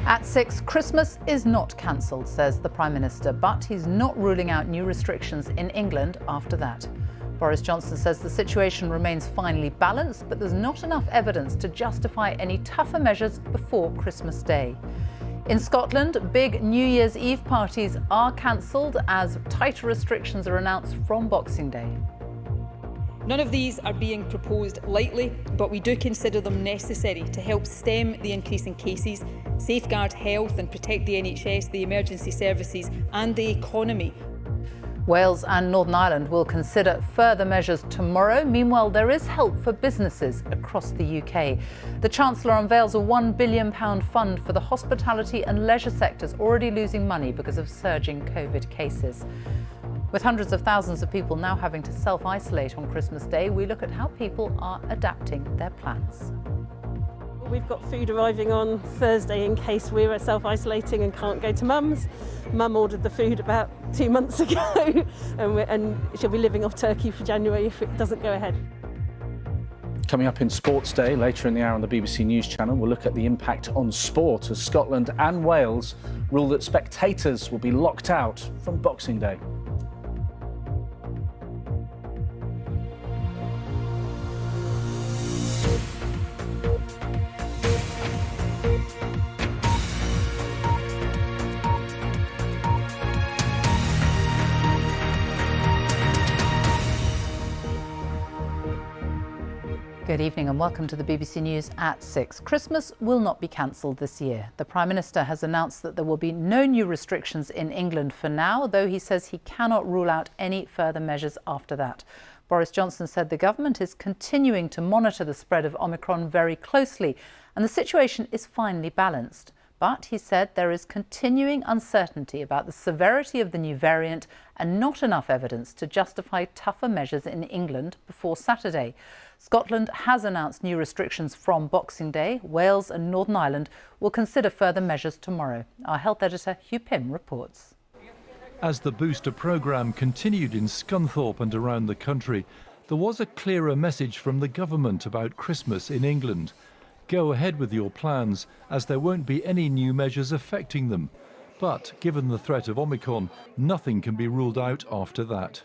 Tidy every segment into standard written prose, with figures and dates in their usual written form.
At 6, Christmas is not cancelled, says the Prime Minister, but he's not ruling out new restrictions in England after that. Boris Johnson says the situation remains finely balanced, but there's not enough evidence to justify any tougher measures before Christmas Day. In Scotland, big New Year's Eve parties are cancelled as tighter restrictions are announced from Boxing Day. None of these are being proposed lightly, but we do consider them necessary to help stem the increase in cases, safeguard health and protect the NHS, the emergency services and the economy. Wales and Northern Ireland will consider further measures tomorrow. Meanwhile, there is help for businesses across the UK. The Chancellor unveils a £1 billion fund for the hospitality and leisure sectors already losing money because of surging COVID cases. With hundreds of thousands of people now having to self-isolate on Christmas Day, we look at how people are adapting their plans. We've got food arriving on Thursday in case we're self-isolating and can't go to Mum's. Mum ordered the food about 2 months ago and she'll be living off turkey for January if it doesn't go ahead. Coming up in Sports Day, later in the hour on the BBC News channel, we'll look at the impact on sport as Scotland and Wales rule that spectators will be locked out from Boxing Day. Good evening and welcome to the BBC News at 6. Christmas will not be cancelled this year. The Prime Minister has announced that there will be no new restrictions in England for now, though he says he cannot rule out any further measures after that. Boris Johnson said the government is continuing to monitor the spread of Omicron very closely and the situation is finely balanced. But he said there is continuing uncertainty about the severity of the new variant and not enough evidence to justify tougher measures in England before Saturday. Scotland has announced new restrictions from Boxing Day. Wales and Northern Ireland will consider further measures tomorrow. Our health editor Hugh Pym reports. As the booster programme continued in Scunthorpe and around the country, there was a clearer message from the government about Christmas in England. Go ahead with your plans, as there won't be any new measures affecting them. But given the threat of Omicron, nothing can be ruled out after that.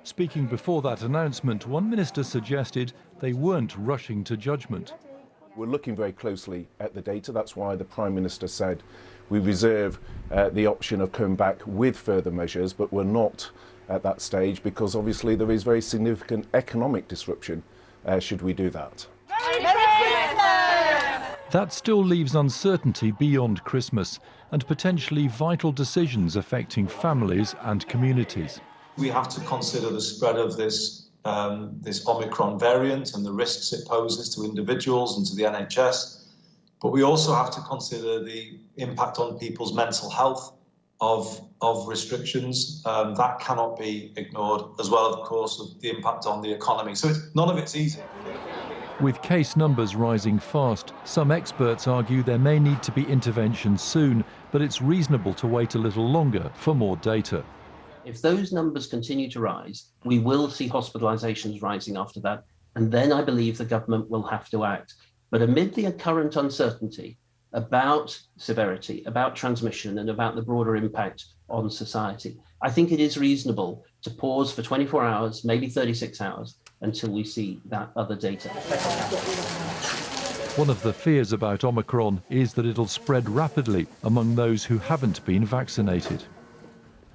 Speaking before that announcement, one minister suggested they weren't rushing to judgment. We're looking very closely at the data. That's why the Prime Minister said we reserve the option of coming back with further measures, but we're not at that stage because obviously there is very significant economic disruption should we do that. That still leaves uncertainty beyond Christmas and potentially vital decisions affecting families and communities. We have to consider the spread of this Omicron variant and the risks it poses to individuals and to the NHS. But we also have to consider the impact on people's mental health of restrictions. That cannot be ignored, as well, of course, of the impact on the economy. So none of it's easy. With case numbers rising fast, some experts argue there may need to be intervention soon, but it's reasonable to wait a little longer for more data. If those numbers continue to rise, we will see hospitalisations rising after that, and then I believe the government will have to act. But amid the current uncertainty about severity, about transmission, and about the broader impact on society, I think it is reasonable to pause for 24 hours, maybe 36 hours, until we see that other data. One of the fears about Omicron is that it'll spread rapidly among those who haven't been vaccinated.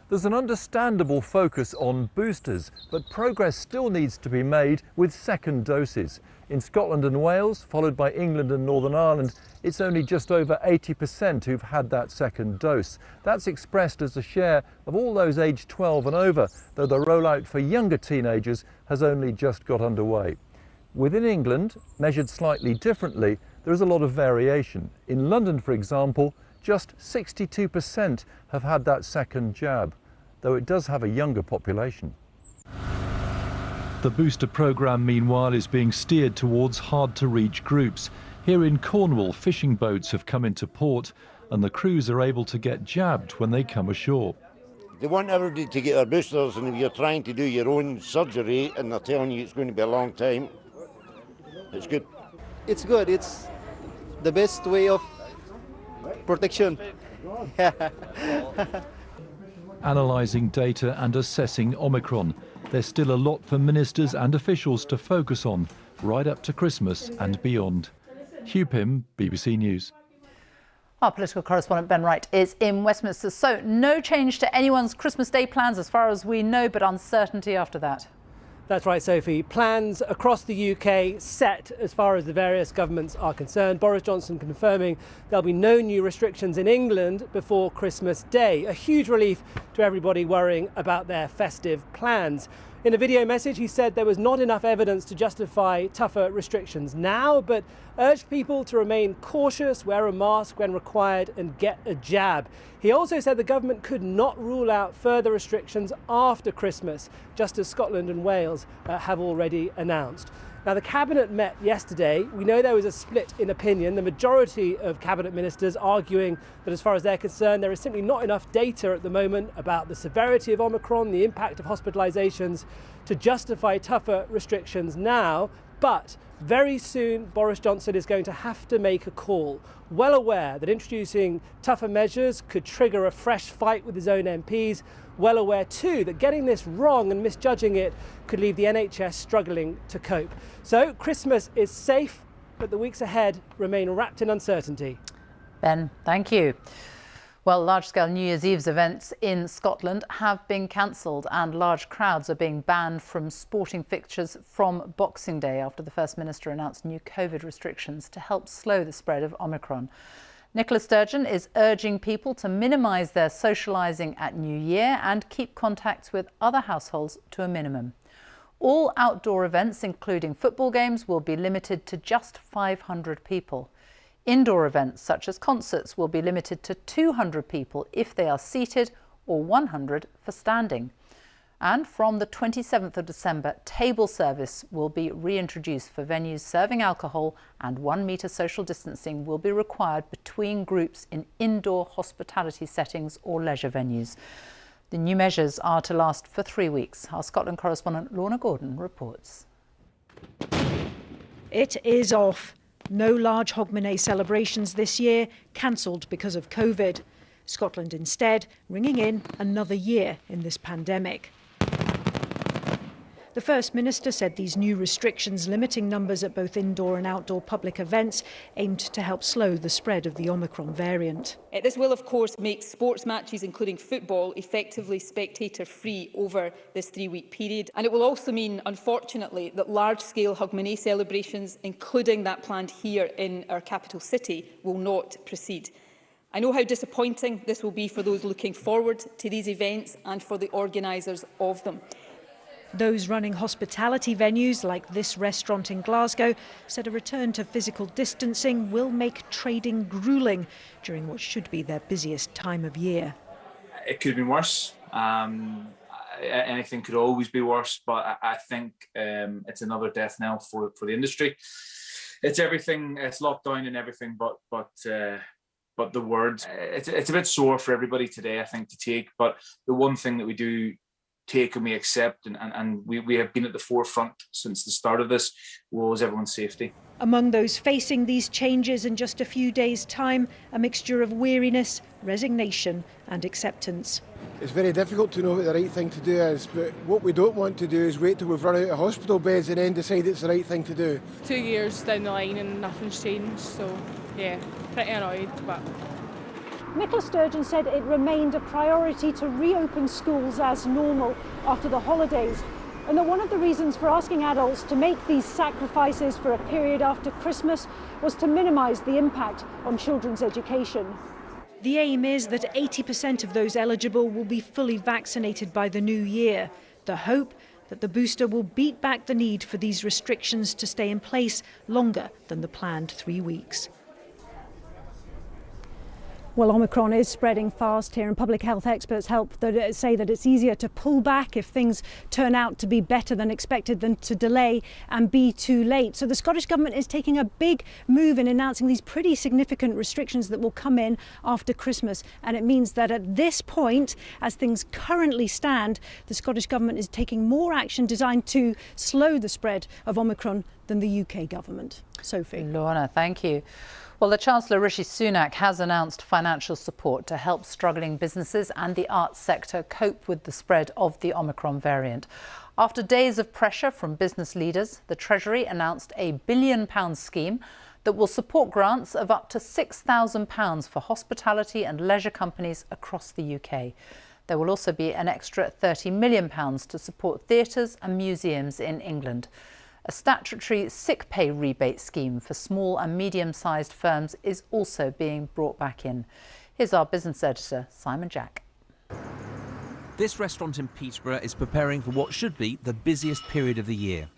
There's an understandable focus on boosters, but progress still needs to be made with second doses. In Scotland and Wales, followed by England and Northern Ireland, it's only just over 80% who've had that second dose. That's expressed as a share of all those aged 12 and over, though the rollout for younger teenagers has only just got underway. Within England, measured slightly differently, there is a lot of variation. In London, for example, just 62% have had that second jab, though it does have a younger population. The booster programme, meanwhile, is being steered towards hard-to-reach groups. Here in Cornwall, fishing boats have come into port and the crews are able to get jabbed when they come ashore. They want everybody to get their boosters, and if you're trying to do your own surgery and they're telling you it's going to be a long time, it's good. It's good. It's the best way of protection. Analysing data and assessing Omicron. There's still a lot for ministers and officials to focus on, right up to Christmas and beyond. Hugh Pym, BBC News. Our political correspondent Ben Wright is in Westminster. So no change to anyone's Christmas Day plans as far as we know, but uncertainty after that. That's right, Sophie. Plans across the UK set as far as the various governments are concerned. Boris Johnson confirming there'll be no new restrictions in England before Christmas Day. A huge relief to everybody worrying about their festive plans. In a video message, he said there was not enough evidence to justify tougher restrictions now, but urged people to remain cautious, wear a mask when required and get a jab. He also said the government could not rule out further restrictions after Christmas, just as Scotland and Wales have already announced. Now, the Cabinet met yesterday. We know there was a split in opinion. The majority of Cabinet ministers arguing that as far as they're concerned, there is simply not enough data at the moment about the severity of Omicron, the impact of hospitalisations to justify tougher restrictions now. But very soon, Boris Johnson is going to have to make a call, well aware that introducing tougher measures could trigger a fresh fight with his own MPs, well aware too that getting this wrong and misjudging it could leave the NHS struggling to cope. So Christmas is safe, but the weeks ahead remain wrapped in uncertainty. Ben, thank you. Well, large-scale New Year's Eve's events in Scotland have been cancelled and large crowds are being banned from sporting fixtures from Boxing Day after the First Minister announced new COVID restrictions to help slow the spread of Omicron. Nicola Sturgeon is urging people to minimise their socialising at New Year and keep contacts with other households to a minimum. All outdoor events, including football games, will be limited to just 500 people. Indoor events such as concerts will be limited to 200 people if they are seated or 100 for standing. And from the 27th of December, table service will be reintroduced for venues serving alcohol, and 1 metre social distancing will be required between groups in indoor hospitality settings or leisure venues. The new measures are to last for 3 weeks. Our Scotland correspondent Lorna Gordon reports. It is off. No large Hogmanay celebrations this year, cancelled because of COVID. Scotland instead ringing in another year in this pandemic. The First Minister said these new restrictions limiting numbers at both indoor and outdoor public events aimed to help slow the spread of the Omicron variant. This will, of course, make sports matches, including football, effectively spectator-free over this 3-week period. And it will also mean, unfortunately, that large-scale Hogmanay celebrations, including that planned here in our capital city, will not proceed. I know how disappointing this will be for those looking forward to these events and for the organisers of them. Those running hospitality venues like this restaurant in Glasgow said a return to physical distancing will make trading gruelling during what should be their busiest time of year. It could have been worse. Anything could always be worse, but I think it's another death knell for the industry. It's everything. It's lockdown and everything, but the words. It's a bit sore for everybody today, I think, to take. But the one thing that we do take and we accept, and we have been at the forefront since the start of this, was everyone's safety. Among those facing these changes in just a few days' time, a mixture of weariness, resignation and acceptance. It's very difficult to know what the right thing to do is, but what we don't want to do is wait till we've run out of hospital beds and then decide it's the right thing to do. 2 years down the line and nothing's changed, so yeah, pretty annoyed, but... Nicola Sturgeon said it remained a priority to reopen schools as normal after the holidays, and that one of the reasons for asking adults to make these sacrifices for a period after Christmas was to minimise the impact on children's education. The aim is that 80% of those eligible will be fully vaccinated by the new year. The hope that the booster will beat back the need for these restrictions to stay in place longer than the planned 3 weeks. Well, Omicron is spreading fast here, and public health experts say that it's easier to pull back if things turn out to be better than expected than to delay and be too late. So the Scottish Government is taking a big move in announcing these pretty significant restrictions that will come in after Christmas. And it means that at this point, as things currently stand, the Scottish Government is taking more action designed to slow the spread of Omicron than the UK government. Sophie. Lorna, thank you. Well, the Chancellor Rishi Sunak has announced financial support to help struggling businesses and the arts sector cope with the spread of the Omicron variant. After days of pressure from business leaders, the Treasury announced a £1 billion scheme that will support grants of up to £6,000 for hospitality and leisure companies across the UK. There will also be an extra £30 million to support theatres and museums in England. A statutory sick pay rebate scheme for small and medium-sized firms is also being brought back in. Here's our business editor, Simon Jack. This restaurant in Peterborough is preparing for what should be the busiest period of the year.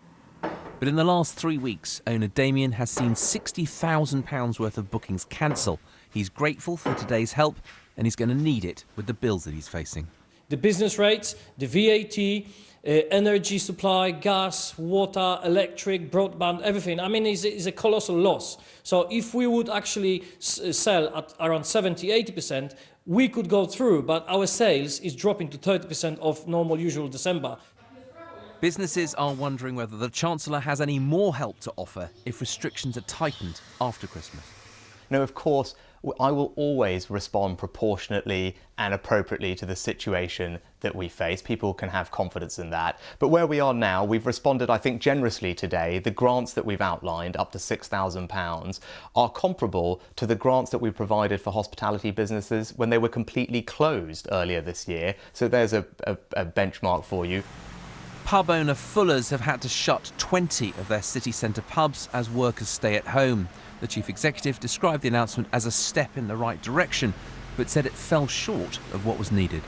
But in the last 3 weeks, owner Damien has seen £60,000 worth of bookings cancel. He's grateful for today's help and he's going to need it with the bills that he's facing. The business rates, the VAT, energy supply, gas, water, electric, broadband, everything. I mean, it's a colossal loss. So if we would actually sell at around 70–80%, we could go through, but our sales is dropping to 30% of normal usual December. Businesses are wondering whether the Chancellor has any more help to offer if restrictions are tightened after Christmas. No, of course, I will always respond proportionately and appropriately to the situation that we face. People can have confidence in that. But where we are now, we've responded, I think, generously today. The grants that we've outlined, up to £6,000, are comparable to the grants that we provided for hospitality businesses when they were completely closed earlier this year. So there's a benchmark for you. Pub owner Fuller's have had to shut 20 of their city centre pubs as workers stay at home. The chief executive described the announcement as a step in the right direction, but said it fell short of what was needed.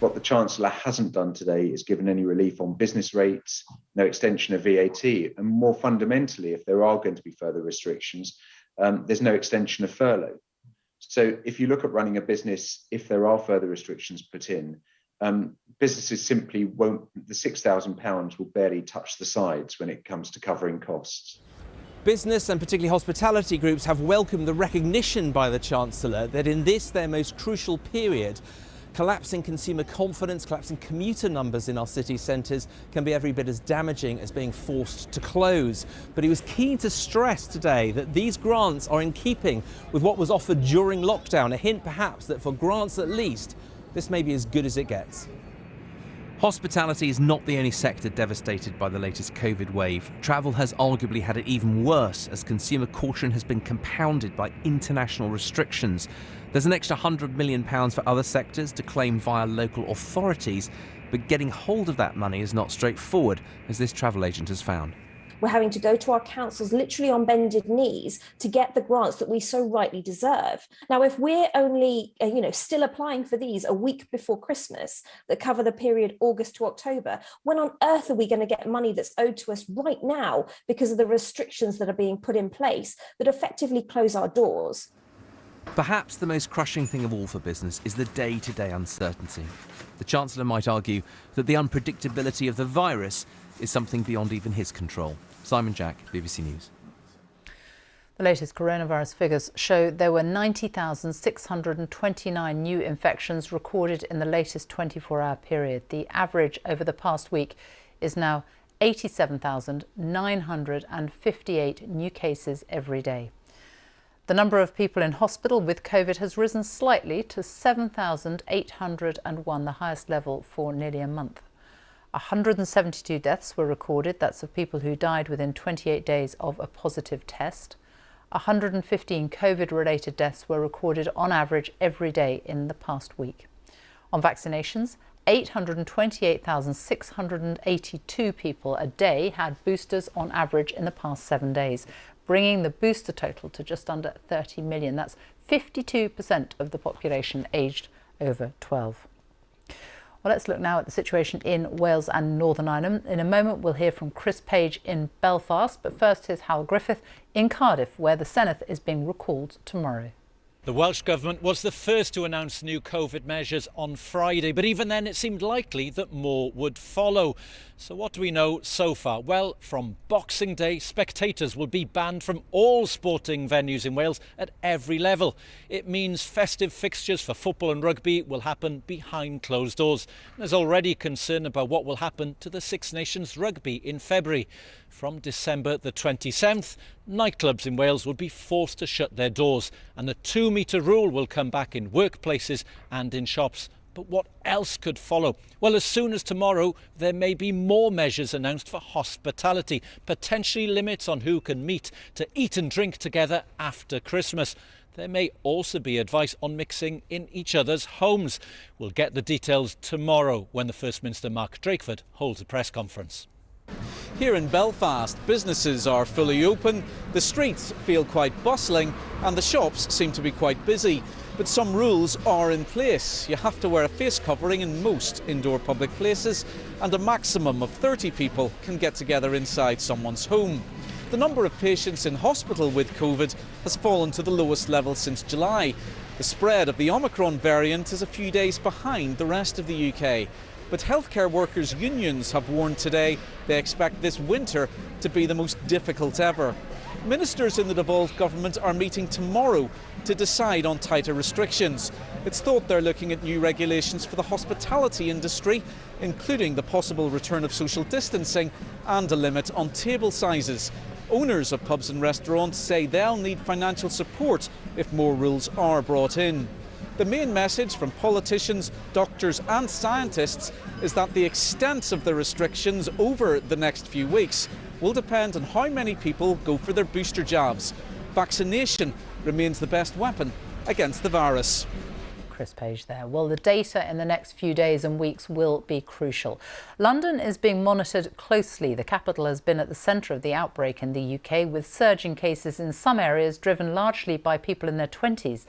What the Chancellor hasn't done today is given any relief on business rates, no extension of VAT, and more fundamentally, if there are going to be further restrictions, there's no extension of furlough. So if you look at running a business, if there are further restrictions put in, businesses simply won't, the £6,000 will barely touch the sides when it comes to covering costs. Business and particularly hospitality groups have welcomed the recognition by the Chancellor that in this, their most crucial period, collapsing consumer confidence, collapsing commuter numbers in our city centres can be every bit as damaging as being forced to close. But he was keen to stress today that these grants are in keeping with what was offered during lockdown, a hint perhaps that for grants at least, this may be as good as it gets. Hospitality is not the only sector devastated by the latest COVID wave. Travel has arguably had it even worse as consumer caution has been compounded by international restrictions. There's an extra £100 million for other sectors to claim via local authorities, but getting hold of that money is not straightforward, as this travel agent has found. We're having to go to our councils literally on bended knees to get the grants that we so rightly deserve. Now, if we're only, still applying for these a week before Christmas that cover the period August to October, when on earth are we going to get money that's owed to us right now because of the restrictions that are being put in place that effectively close our doors? Perhaps the most crushing thing of all for business is the day-to-day uncertainty. The Chancellor might argue that the unpredictability of the virus is something beyond even his control. Simon Jack, BBC News. The latest coronavirus figures show there were 90,629 new infections recorded in the latest 24-hour period. The average over the past week is now 87,958 new cases every day. The number of people in hospital with COVID has risen slightly to 7,801, the highest level for nearly a month. 172 deaths were recorded. That's of people who died within 28 days of a positive test. 115 COVID-related deaths were recorded on average every day in the past week. On vaccinations, 828,682 people a day had boosters on average in the past 7 days, bringing the booster total to just under 30 million. That's 52% of the population aged over 12. Well, let's look now at the situation in Wales and Northern Ireland. In a moment, we'll hear from Chris Page in Belfast. But first, here's Hal Griffith in Cardiff, where the Senedd is being recalled tomorrow. The Welsh Government was the first to announce new COVID measures on Friday, but even then it seemed likely that more would follow. So what do we know so far? Well, from Boxing Day, spectators will be banned from all sporting venues in Wales at every level. It means festive fixtures for football and rugby will happen behind closed doors. There's already concern about what will happen to the Six Nations rugby in February. From December the 27th, nightclubs in Wales will be forced to shut their doors, and the 2-metre rule will come back in workplaces and in shops. But what else could follow? Well, as soon as tomorrow, there may be more measures announced for hospitality, potentially limits on who can meet to eat and drink together after Christmas. There may also be advice on mixing in each other's homes. We'll get the details tomorrow when the First Minister Mark Drakeford holds a press conference. Here in Belfast, businesses are fully open, the streets feel quite bustling and the shops seem to be quite busy. But some rules are in place. You have to wear a face covering in most indoor public places, and a maximum of 30 people can get together inside someone's home. The number of patients in hospital with COVID has fallen to the lowest level since July. The spread of the Omicron variant is a few days behind the rest of the UK. But healthcare workers' unions have warned today they expect this winter to be the most difficult ever. Ministers in the devolved government are meeting tomorrow to decide on tighter restrictions. It's thought they're looking at new regulations for the hospitality industry, including the possible return of social distancing and a limit on table sizes. Owners of pubs and restaurants say they'll need financial support if more rules are brought in. The main message from politicians, doctors and scientists is that the extent of the restrictions over the next few weeks will depend on how many people go for their booster jabs. Vaccination remains the best weapon against the virus. Chris Page there. Well, the data in the next few days and weeks will be crucial. London is being monitored closely. The capital has been at the centre of the outbreak in the UK, with surging cases in some areas driven largely by people in their 20s.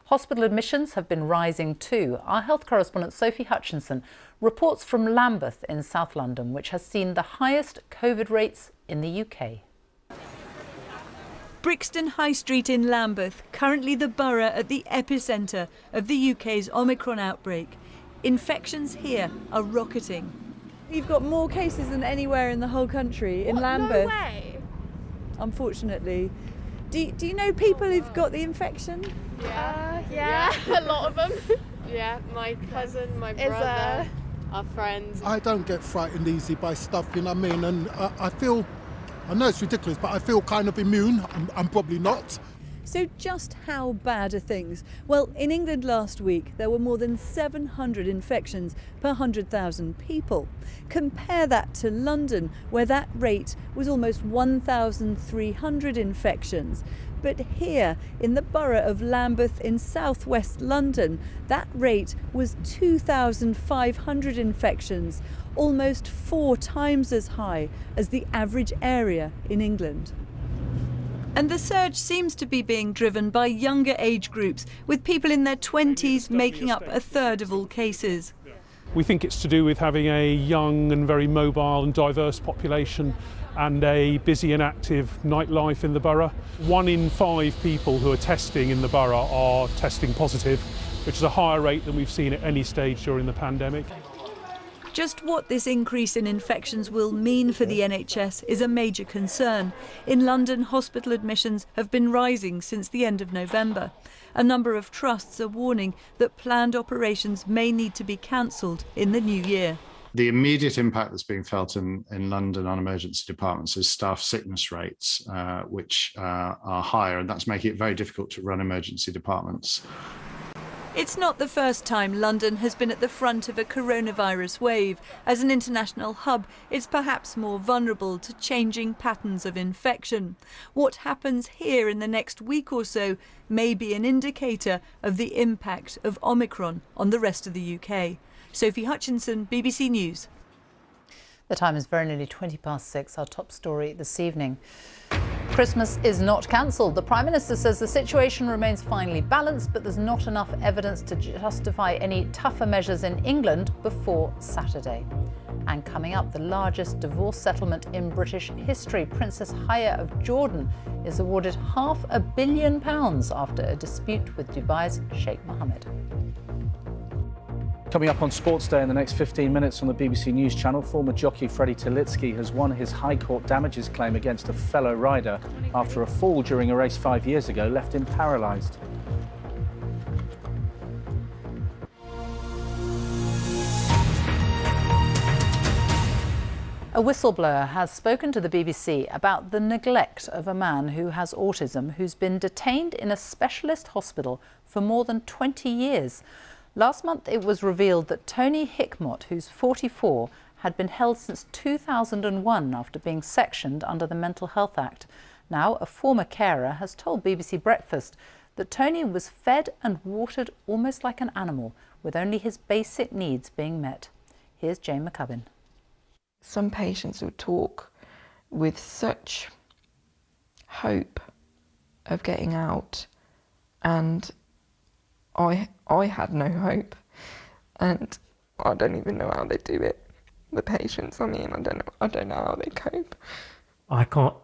Hospital admissions have been rising too. Our health correspondent Sophie Hutchinson reports from Lambeth in South London, which has seen the highest COVID rates in the UK. Brixton High Street in Lambeth, currently the borough at the epicentre of the UK's Omicron outbreak. Infections here are rocketing. You've got more cases than anywhere in the whole country in Lambeth. No way. Unfortunately. Do you know people who've got the infection? Yeah, a lot of them. Yeah, my cousin, my brother, our friends. I don't get frightened easy by stuff, you know what I mean? And I feel, I know it's ridiculous, but I feel kind of immune. I'm probably not. So just how bad are things? Well, in England last week, there were more than 700 infections per 100,000 people. Compare that to London, where that rate was almost 1,300 infections. But here, in the borough of Lambeth in southwest London, that rate was 2,500 infections, almost 4 times as high as the average area in England. And the surge seems to be being driven by younger age groups, with people in their 20s making up a third of all cases. We think it's to do with having a young and very mobile and diverse population and a busy and active nightlife in the borough. 1 in 5 people who are testing in the borough are testing positive, which is a higher rate than we've seen at any stage during the pandemic. Just what this increase in infections will mean for the NHS is a major concern. In London, hospital admissions have been rising since the end of November. A number of trusts are warning that planned operations may need to be cancelled in the new year. The immediate impact that's being felt in London on emergency departments is staff sickness rates, which are higher, and that's making it very difficult to run emergency departments. It's not the first time London has been at the front of a coronavirus wave. As an international hub, it's perhaps more vulnerable to changing patterns of infection. What happens here in the next week or so may be an indicator of the impact of Omicron on the rest of the UK. Sophie Hutchinson, BBC News. The time is very nearly 6:20. Our top story this evening. Christmas is not cancelled. The Prime Minister says the situation remains finely balanced, but there's not enough evidence to justify any tougher measures in England before Saturday. And coming up, the largest divorce settlement in British history. Princess Haya of Jordan is awarded £500 million after a dispute with Dubai's Sheikh Mohammed. Coming up on Sports Day in the next 15 minutes on the BBC News channel, former jockey Freddie Tilitsky has won his High Court damages claim against a fellow rider after a fall during a race 5 years ago left him paralysed. A whistleblower has spoken to the BBC about the neglect of a man who has autism who's been detained in a specialist hospital for more than 20 years. Last month it was revealed that Tony Hickmott, who's 44, had been held since 2001 after being sectioned under the Mental Health Act. Now, a former carer has told BBC Breakfast that Tony was fed and watered almost like an animal, with only his basic needs being met. Here's Jane McCubbin. Some patients would talk with such hope of getting out, and I had no hope, and I don't even know how they do it. The patients, I mean, I don't know how they cope. I can't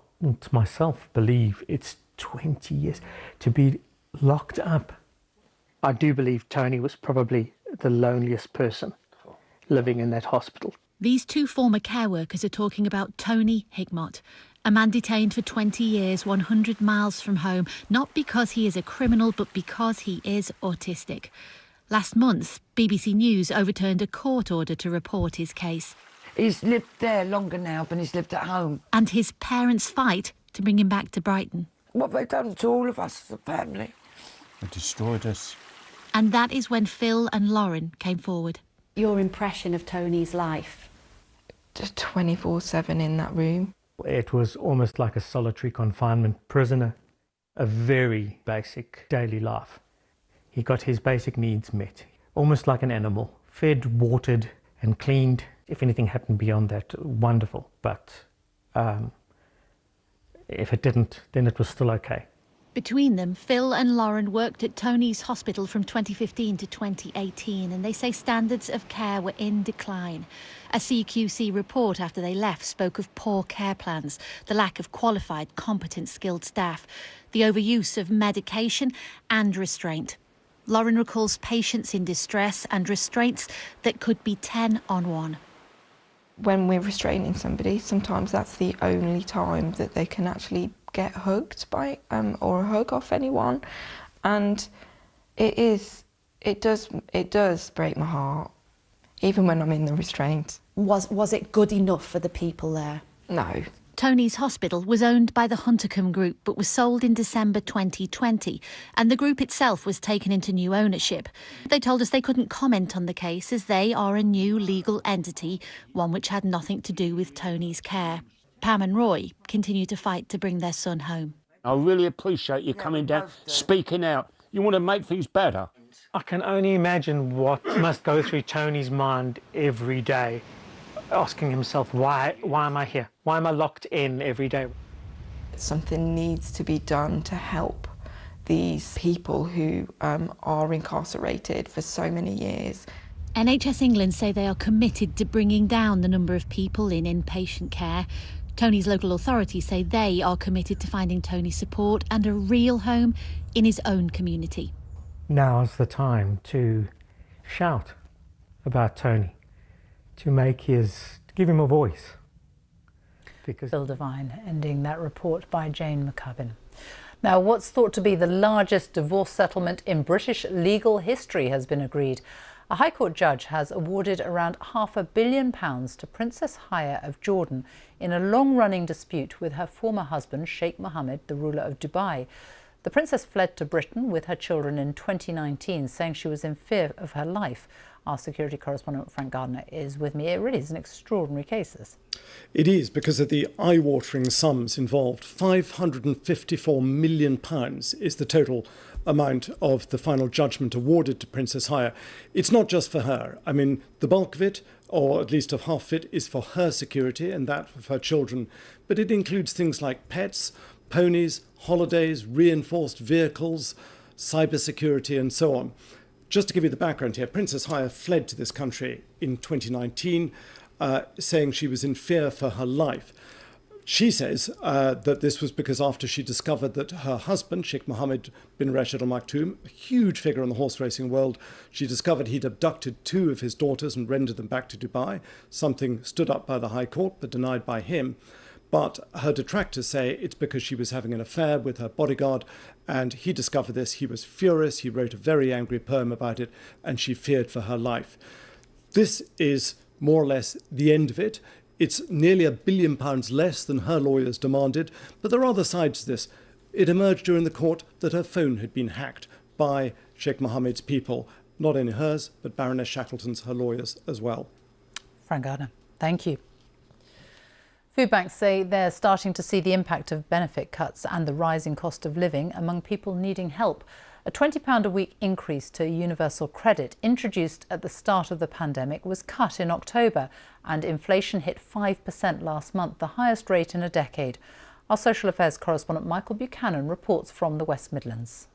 myself believe it's 20 years to be locked up. I do believe Tony was probably the loneliest person living in that hospital. These two former care workers are talking about Tony Hickmott, a man detained for 20 years, 100 miles from home, not because he is a criminal, but because he is autistic. Last month, BBC News overturned a court order to report his case. He's lived there longer now than he's lived at home. And his parents fight to bring him back to Brighton. What have they done to all of us as a family? They destroyed us. And that is when Phil and Lauren came forward. Your impression of Tony's life? Just 24/7 in that room. It was almost like a solitary confinement prisoner, a very basic daily life. He got his basic needs met, almost like an animal, fed, watered and cleaned. If anything happened beyond that, wonderful, but if it didn't, then it was still okay. Between them, Phil and Lauren worked at Tony's hospital from 2015 to 2018, and they say standards of care were in decline. A CQC report after they left spoke of poor care plans, the lack of qualified, competent, skilled staff, the overuse of medication and restraint. Lauren recalls patients in distress and restraints that could be 10 on 1. When we're restraining somebody, sometimes that's the only time that they can actually get hugged by or a hug off anyone, and it does break my heart, even when I'm in the restraint. Was it good enough for the people there? No. Tony's hospital was owned by the Huntercombe Group but was sold in December 2020, and the group itself was taken into new ownership. They told us they couldn't comment on the case as they are a new legal entity, one which had nothing to do with Tony's care. Pam and Roy continue to fight to bring their son home. I really appreciate you coming down, speaking out. You want to make things better. I can only imagine what must go through Tony's mind every day, asking himself, why am I here? Why am I locked in every day? Something needs to be done to help these people who are incarcerated for so many years. NHS England say they are committed to bringing down the number of people in inpatient care. Tony's local authorities say they are committed to finding Tony support and a real home in his own community. Now's the time to shout about Tony, to give him a voice. Because Phil Devine ending that report by Jane McCubbin. Now, what's thought to be the largest divorce settlement in British legal history has been agreed. A High Court judge has awarded around £500 million to Princess Haya of Jordan in a long-running dispute with her former husband, Sheikh Mohammed, the ruler of Dubai. The princess fled to Britain with her children in 2019, saying she was in fear of her life. Our security correspondent Frank Gardner is with me. It really is an extraordinary case, this. It is, because of the eye-watering sums involved. £554 million is the total amount of the final judgment awarded to Princess Haya. It's not just for her. I mean, the bulk of it, or at least of half of it, is for her security and that of her children. But it includes things like pets, ponies, holidays, reinforced vehicles, cybersecurity and so on. Just to give you the background here, Princess Haya fled to this country in 2019, saying she was in fear for her life. She says that this was because after she discovered that her husband, Sheikh Mohammed bin Rashid Al Maktoum, a huge figure in the horse racing world, she discovered he'd abducted 2 of his daughters and rendered them back to Dubai, something stood up by the High Court but denied by him. But her detractors say it's because she was having an affair with her bodyguard, and he discovered this. He was furious. He wrote a very angry poem about it, and she feared for her life. This is more or less the end of it. It's nearly £1 billion less than her lawyers demanded, but there are other sides to this. It emerged during the court that her phone had been hacked by Sheikh Mohammed's people, not only hers, but Baroness Shackleton's, her lawyers as well. Frank Gardner, thank you. Food banks say they're starting to see the impact of benefit cuts and the rising cost of living among people needing help. A £20 a week increase to universal credit introduced at the start of the pandemic was cut in October, and inflation hit 5% last month, the highest rate in a decade. Our social affairs correspondent Michael Buchanan reports from the West Midlands.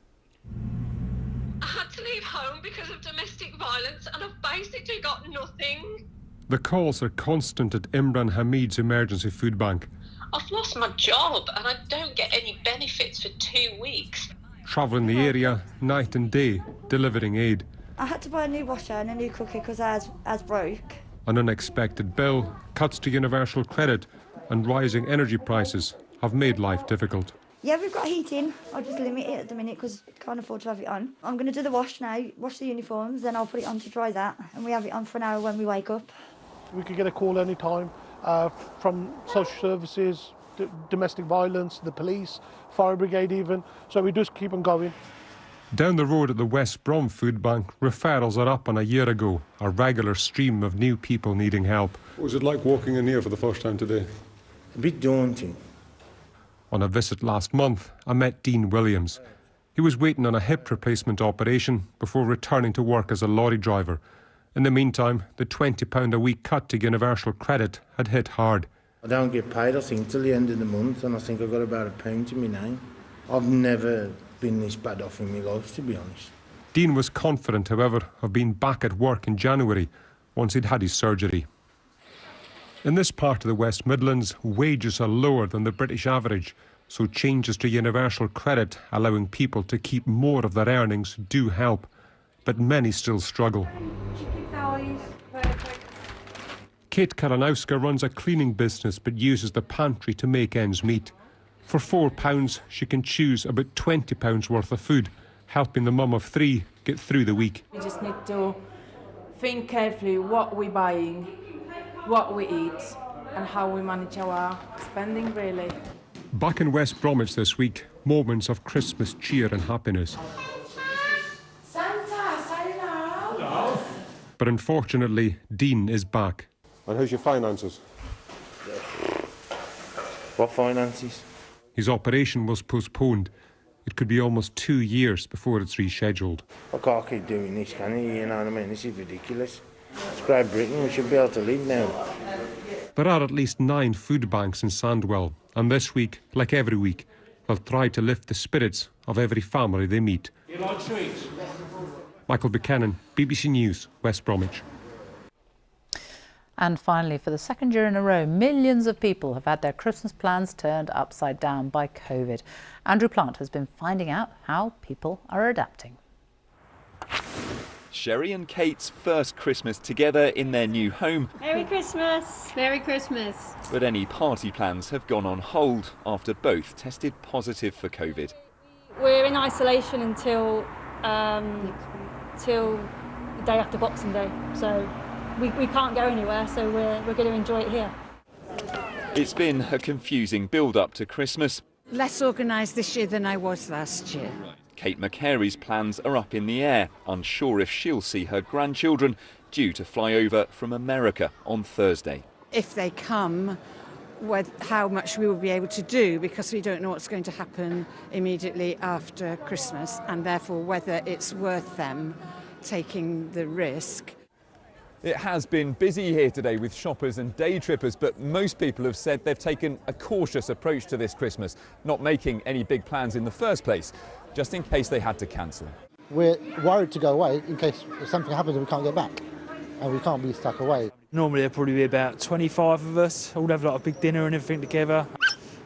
I had to leave home because of domestic violence and I've basically got nothing. The calls are constant at Imran Hamid's emergency food bank. I've lost my job and I don't get any benefits for 2 weeks. Travelling the area night and day, delivering aid. I had to buy a new washer and a new cooker because ours broke. An unexpected bill, cuts to universal credit and rising energy prices have made life difficult. Yeah, we've got heating. I'll just limit it at the minute because I can't afford to have it on. I'm going to do the wash now, wash the uniforms, then I'll put it on to dry that, and we have it on for an hour when we wake up. We could get a call any time from social services, domestic violence, the police, fire brigade even, so we just keep on going. Down the road at the West Brom Food Bank, referrals are up on a year ago, a regular stream of new people needing help. What was it like walking in here for the first time today? A bit daunting. On a visit last month, I met Dean Williams. He was waiting on a hip replacement operation before returning to work as a lorry driver. In the meantime, the £20 a week cut to universal credit had hit hard. I don't get paid, I think, till the end of the month, and I think I've got about £1 to my name. I've never been this bad off in my life, to be honest. Dean was confident, however, of being back at work in January, once he'd had his surgery. In this part of the West Midlands, wages are lower than the British average, so changes to universal credit allowing people to keep more of their earnings do help. But many still struggle. Kate Karanowska runs a cleaning business but uses the pantry to make ends meet. For £4, she can choose about £20 worth of food, helping the mum of 3 get through the week. We just need to think carefully what we're buying, what we eat and how we manage our spending, really. Back in West Bromwich this week, moments of Christmas cheer and happiness. But unfortunately, Dean is back. And how's your finances? What finances? His operation was postponed. It could be almost 2 years before it's rescheduled. I can't keep doing this, can you? You know what I mean? This is ridiculous. It's Great Britain, we should be able to live now. There are at least 9 food banks in Sandwell, and this week, like every week, they'll try to lift the spirits of every family they meet. You like sweets? Michael Buchanan, BBC News, West Bromwich. And finally, for the second year in a row, millions of people have had their Christmas plans turned upside down by COVID. Andrew Plant has been finding out how people are adapting. Sherry and Kate's first Christmas together in their new home. Merry Christmas! Merry Christmas! But any party plans have gone on hold after both tested positive for COVID. We're in isolation until the day after Boxing Day, so we can't go anywhere, so we're going to enjoy it here. It's been a confusing build-up to Christmas. Less organised this year than I was last year. Kate McCary's plans are up in the air, unsure if she'll see her grandchildren, due to fly over from America on Thursday. If they come, how much we will be able to do, because we don't know what's going to happen immediately after Christmas, and therefore whether it's worth them taking the risk. It has been busy here today with shoppers and day trippers, but most people have said they've taken a cautious approach to this Christmas, not making any big plans in the first place, just in case they had to cancel. We're worried to go away in case something happens and we can't get back. and we can't be stuck away. Normally there'll probably be about 25 of us, all have like a big dinner and everything together.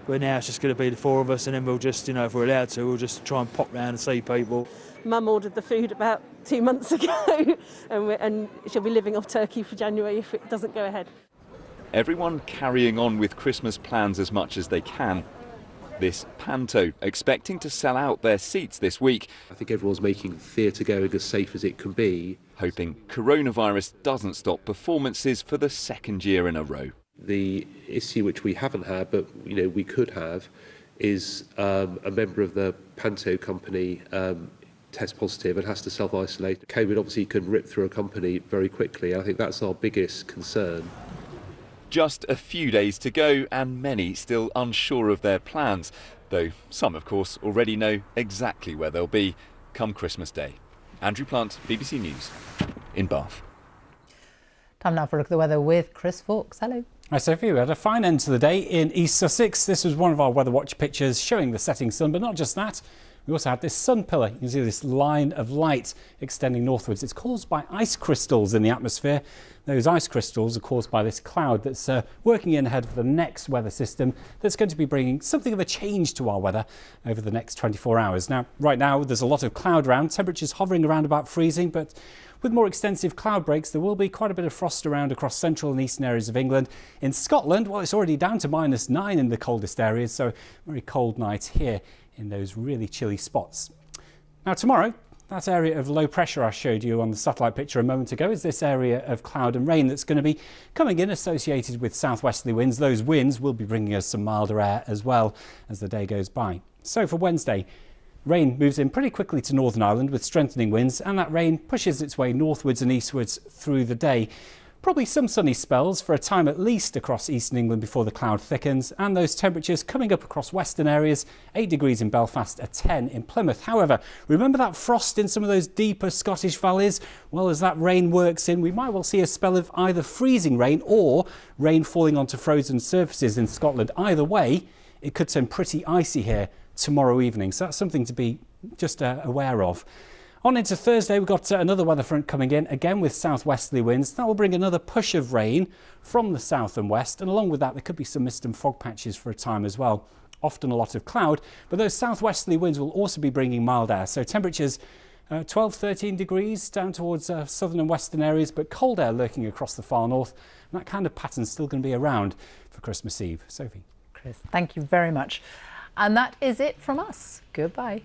But now it's just going to be the 4 of us, and then we'll just, if we're allowed to, we'll just try and pop round and see people. Mum ordered the food about 2 months ago and she'll be living off turkey for January if it doesn't go ahead. Everyone carrying on with Christmas plans as much as they can. This panto expecting to sell out their seats this week. I think everyone's making theatre going as safe as it can be. Hoping coronavirus doesn't stop performances for the 2nd year in a row. The issue which we haven't had, but we could have, is a member of the panto company tests positive and has to self-isolate. COVID obviously can rip through a company very quickly. I think that's our biggest concern. Just a few days to go and many still unsure of their plans, though some of course already know exactly where they'll be come Christmas Day. Andrew Plant, BBC News in Bath. Time now for a look at the weather with Chris Fawkes. Hello. Hi Sophie, we had a fine end to the day in East Sussex. This was one of our Weather Watch pictures showing the setting sun, but not just that. We also had this sun pillar. You can see this line of light extending northwards. It's caused by ice crystals in the atmosphere. Those ice crystals are caused by this cloud that's working in ahead of the next weather system that's going to be bringing something of a change to our weather over the next 24 hours. Now, right now, there's a lot of cloud around, temperatures hovering around about freezing, but with more extensive cloud breaks, there will be quite a bit of frost around across central and eastern areas of England. In Scotland, well, it's already down to -9 in the coldest areas, so very cold night here in those really chilly spots. Now tomorrow, that area of low pressure I showed you on the satellite picture a moment ago is this area of cloud and rain that's going to be coming in associated with southwesterly winds. Those winds will be bringing us some milder air as well as the day goes by. So for Wednesday, rain moves in pretty quickly to Northern Ireland with strengthening winds, and that rain pushes its way northwards and eastwards through the day. Probably some sunny spells for a time at least across eastern England before the cloud thickens, and those temperatures coming up across western areas, 8 degrees in Belfast, a 10 in Plymouth. However, remember that frost in some of those deeper Scottish valleys? Well, as that rain works in, we might well see a spell of either freezing rain or rain falling onto frozen surfaces in Scotland. Either way, it could turn pretty icy here tomorrow evening, so that's something to be just aware of. On into Thursday, we've got another weather front coming in, again with southwesterly winds. That will bring another push of rain from the south and west, and along with that there could be some mist and fog patches for a time as well. Often a lot of cloud, but those southwesterly winds will also be bringing mild air, so temperatures 12-13 degrees down towards southern and western areas, but cold air lurking across the far north, and that kind of pattern's still going to be around for Christmas Eve. Sophie. Chris, thank you very much. And that is it from us. Goodbye.